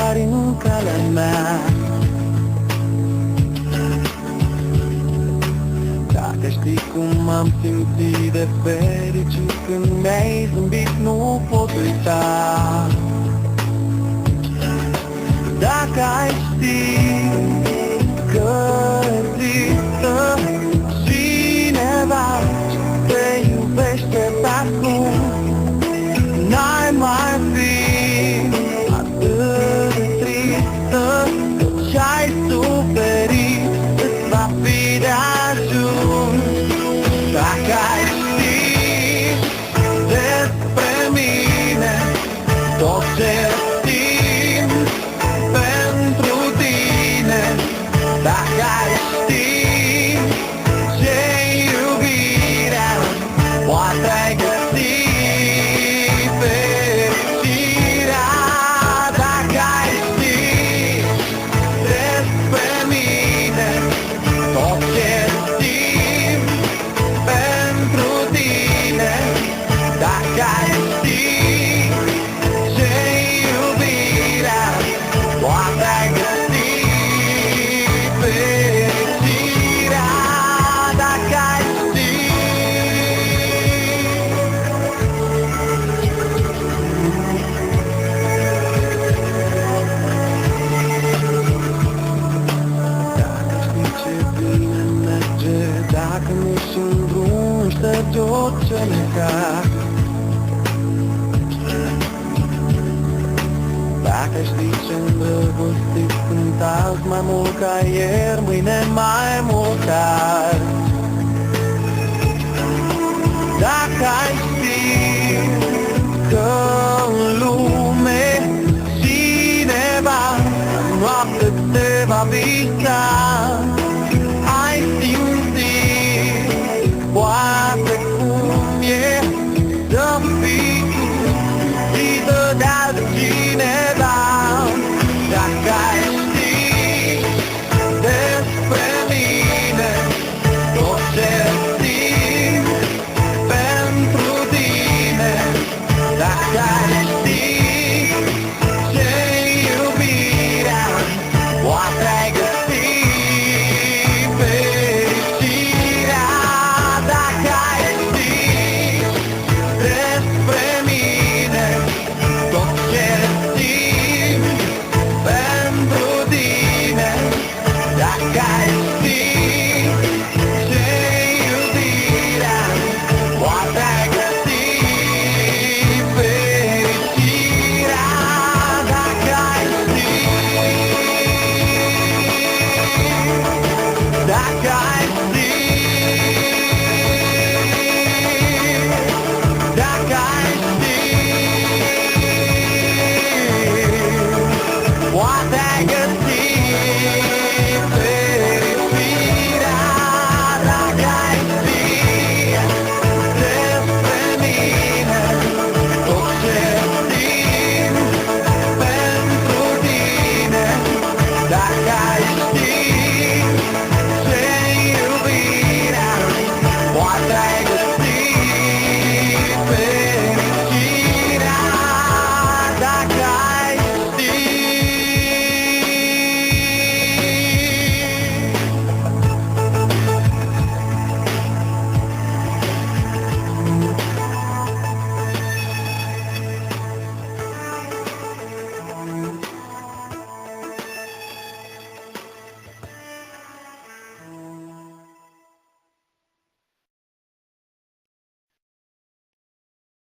apari în calea mea. Dacă știi cum am simțit de fericit când mi-ai zâmbit, nu pot uita. Dacă ai ști că există cineva ce te iubește pe acum, n-ai mai fi atât de tristă. Ce-ai suferit îți va fi de ajuns. Dacă ai ști despre mine tot ce simt pentru tine, dacă ai ști ce-i iubirea, poate ai găsi fericirea. Dacă ai ști despre mine tot ce simt pentru tine, dacă ai ști ce-i iubirea, poate ai găsi fericirea. Dacă ai ști. Dacă știi ce bine merge, dacă nu-și în drum, șterge orice necat. Dacă știi ce îndrăgostit sunt azi mai mult ca ieri, mâine mai mult ca azi. Dacă ai ști că în lume cineva noapte te va visa, ai simțit poate cum e să fii iubită de altcineva. Dacă ai ști despre mine tot ce simt pentru tine, dacă ai ști ce-i iubirea, poate ai găsi fericirea. Dacă ai ști despre mine tot ce simt pentru tine, dacă ai ști ce-i iubirea, poate ai găsi fericirea. Dacă ai ști. Dacă ai ști. Dacă ai ști, poate ai găsi fericirea. Dacă ai ști despre mine tot ce simt pentru tine, dacă ai ști